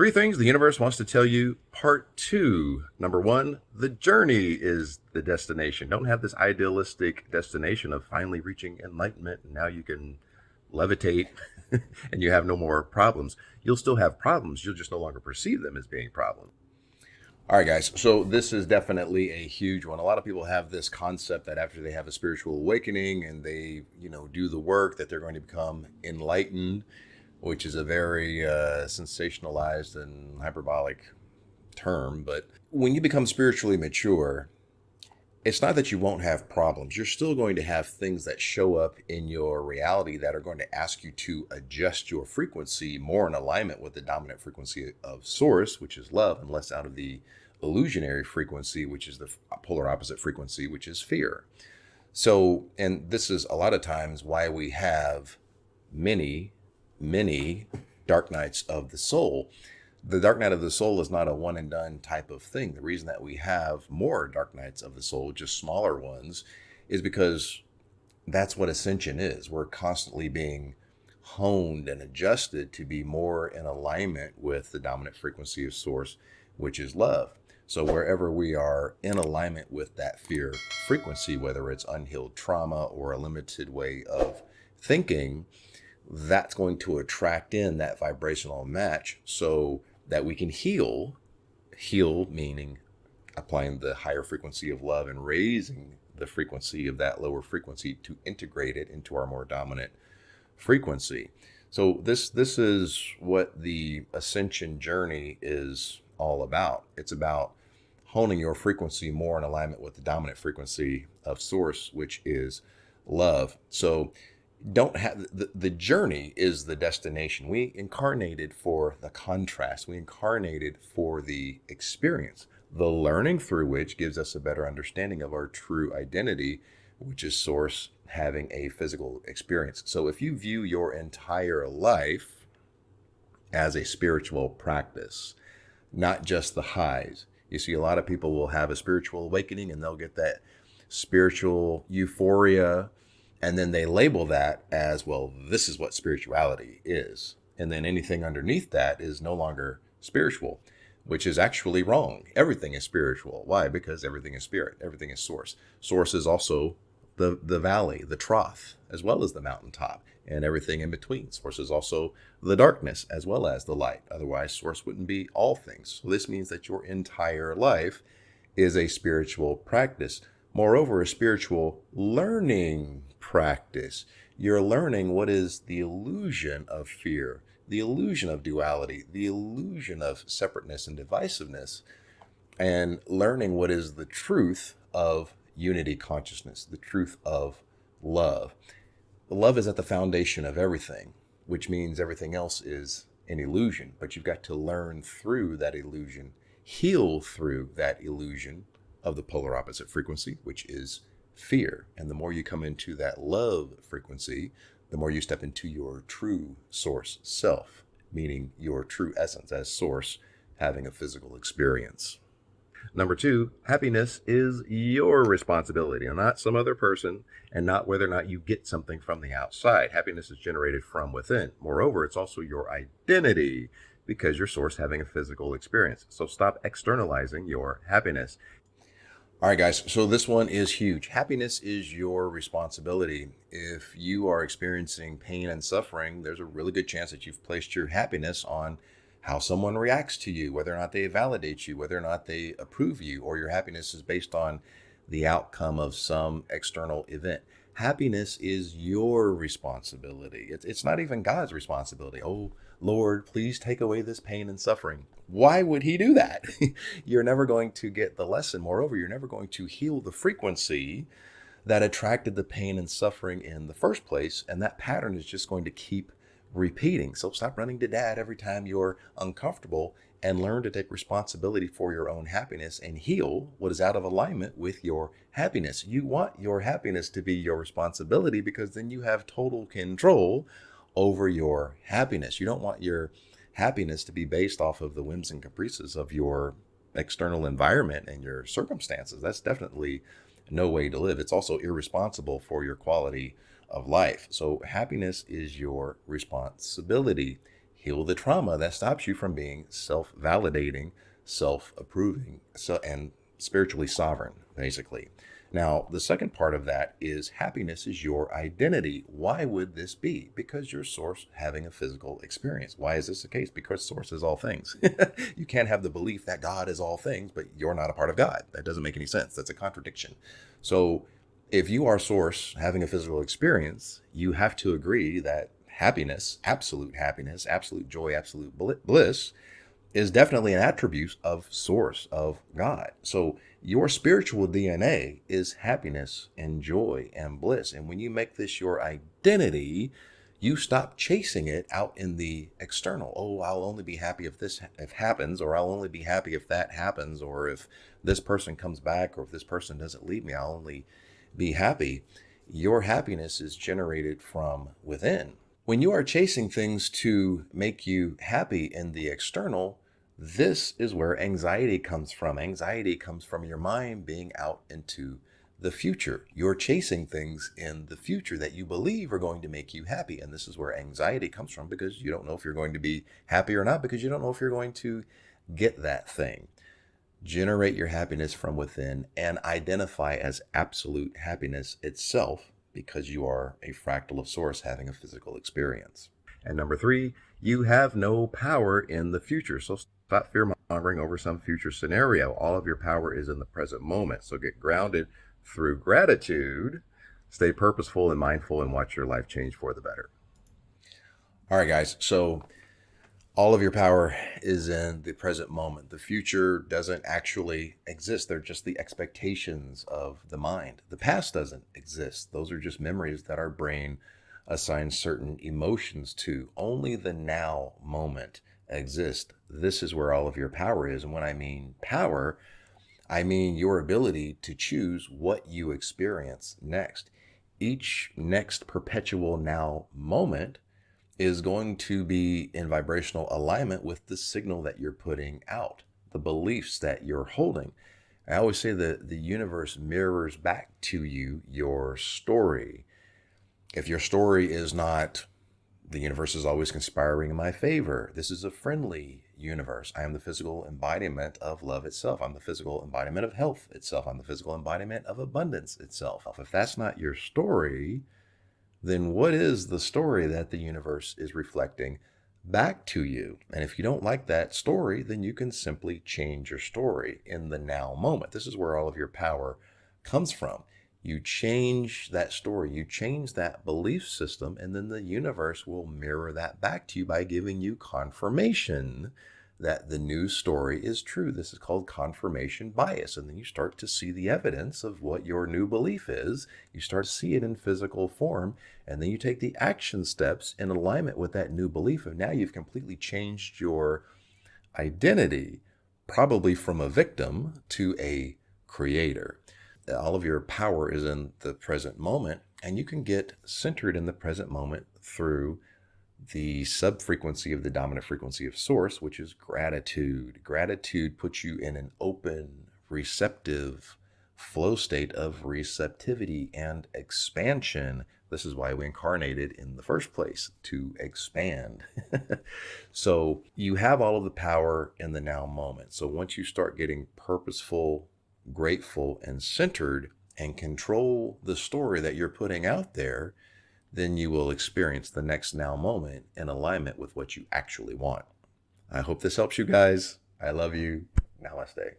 Three things the universe wants to tell you, part two. Number one, the journey is the destination. Don't have this idealistic destination of finally reaching enlightenment and now you can levitate and you have no more problems. You'll still have problems. You'll just no longer perceive them as being problems. All right, guys. So this is definitely a huge one. A lot of people have this concept that after they have a spiritual awakening and they, do the work, that they're going to become enlightened, which is a very sensationalized and hyperbolic term. But when you become spiritually mature, it's not that you won't have problems. You're still going to have things that show up in your reality that are going to ask you to adjust your frequency more in alignment with the dominant frequency of source, which is love, and less out of the illusionary frequency, which is the polar opposite frequency, which is fear. So, and this is a lot of times why we have many dark nights of the soul. The dark night of the soul is not a one and done type of thing. The reason that we have more dark nights of the soul, just smaller ones, is because that's what ascension is. We're constantly being honed and adjusted to be more in alignment with the dominant frequency of source, which is love. So wherever we are in alignment with that fear frequency, whether it's unhealed trauma or a limited way of thinking, that's going to attract in that vibrational match so that we can heal meaning applying the higher frequency of love and raising the frequency of that lower frequency to integrate it into our more dominant frequency. So this is what the ascension journey is all about. It's about honing your frequency more in alignment with the dominant frequency of source, which is love. So don't have the journey is the destination. We incarnated for the contrast. We incarnated for the experience, the learning through which gives us a better understanding of our true identity, which is source having a physical experience. So if you view your entire life as a spiritual practice, not just the highs. You see, a lot of people will have a spiritual awakening and they'll get that spiritual euphoria, and then they label that as, well, this is what spirituality is. And then anything underneath that is no longer spiritual, which is actually wrong. Everything is spiritual. Why? Because everything is spirit. Everything is source. Source is also the valley, the trough, as well as the mountaintop, and everything in between. Source is also the darkness as well as the light. Otherwise, source wouldn't be all things. So this means that your entire life is a spiritual practice. Moreover, a spiritual learning practice. You're learning what is the illusion of fear, the illusion of duality, the illusion of separateness and divisiveness, and learning what is the truth of unity consciousness, the truth of love. Love is at the foundation of everything, which means everything else is an illusion, but you've got to learn through that illusion, heal through that illusion of the polar opposite frequency, which is fear. And the more you come into that love frequency, the more you step into your true source self, meaning your true essence as source having a physical experience. Number two, happiness is your responsibility and not some other person, and not whether or not you get something from the outside. Happiness is generated from within. Moreover, it's also your identity because your source having a physical experience. So stop externalizing your happiness. All right, guys, so this one is huge. Happiness is your responsibility. If you are experiencing pain and suffering, there's a really good chance that you've placed your happiness on how someone reacts to you, whether or not they validate you, whether or not they approve you, or your happiness is based on the outcome of some external event. Happiness is your responsibility. It's not even God's responsibility. Oh, Lord, please take away this pain and suffering. Why would he do that? You're never going to get the lesson. Moreover, you're never going to heal the frequency that attracted the pain and suffering in the first place. And that pattern is just going to keep repeating. So stop running to dad every time you're uncomfortable and learn to take responsibility for your own happiness and heal what is out of alignment with your happiness. You want your happiness to be your responsibility because then you have total control over your happiness. You don't want your happiness to be based off of the whims and caprices of your external environment and your circumstances. That's definitely no way to live. It's also irresponsible for your quality of life. So happiness is your responsibility. heal the trauma that stops you from being self-validating, self-approving, and spiritually sovereign, basically. Now, the second part of that is happiness is your identity. Why would this be? Because you're source having a physical experience. Why is this the case? Because source is all things. You can't have the belief that God is all things, but you're not a part of God. That doesn't make any sense. That's a contradiction. So if you are source having a physical experience, you have to agree that happiness, absolute joy, absolute bliss is definitely an attribute of source, of God. So your spiritual DNA is happiness and joy and bliss. And when you make this your identity, you stop chasing it out in the external. Oh, I'll only be happy if this if happens, or I'll only be happy if that happens, or if this person comes back, or if this person doesn't leave me, I'll only be happy. Your happiness is generated from within. When you are chasing things to make you happy in the external, this is where anxiety comes from. Anxiety comes from your mind being out into the future. You're chasing things in the future that you believe are going to make you happy. And this is where anxiety comes from, because you don't know if you're going to be happy or not, because you don't know if you're going to get that thing. Generate your happiness from within and identify as absolute happiness itself, because you are a fractal of source having a physical experience. And number three, you have no power in the future. So stop fear mongering over some future scenario. All of your power is in the present moment. So get grounded through gratitude, stay purposeful and mindful, and watch your life change for the better. All right, guys. So all of your power is in the present moment. The future doesn't actually exist. They're just the expectations of the mind. The past doesn't exist. Those are just memories that our brain assigns certain emotions to. Only the now moment exists. This is where all of your power is. And when I mean power, I mean your ability to choose what you experience next. Each next perpetual now moment is going to be in vibrational alignment with the signal that you're putting out, the beliefs that you're holding. I always say that the universe mirrors back to you your story. If your story is not, the universe is always conspiring in my favor, this is a friendly universe. I am the physical embodiment of love itself. I'm the physical embodiment of health itself. I'm the physical embodiment of abundance itself. If that's not your story, then what is the story that the universe is reflecting back to you? And if you don't like that story, then you can simply change your story in the now moment. This is where all of your power comes from. You change that story, you change that belief system, and then the universe will mirror that back to you by giving you confirmation that the new story is true. This is called confirmation bias. And then you start to see the evidence of what your new belief is. You start to see it in physical form, and then you take the action steps in alignment with that new belief. And now you've completely changed your identity, probably from a victim to a creator. All of your power is in the present moment, and you can get centered in the present moment through the sub-frequency of the dominant frequency of source, which is gratitude. Gratitude puts you in an open, receptive flow state of receptivity and expansion. This is why we incarnated in the first place, to expand. So you have all of the power in the now moment. So once you start getting purposeful, grateful, and centered, and control the story that you're putting out there, then you will experience the next now moment in alignment with what you actually want. I hope this helps you guys. I love you. Namaste.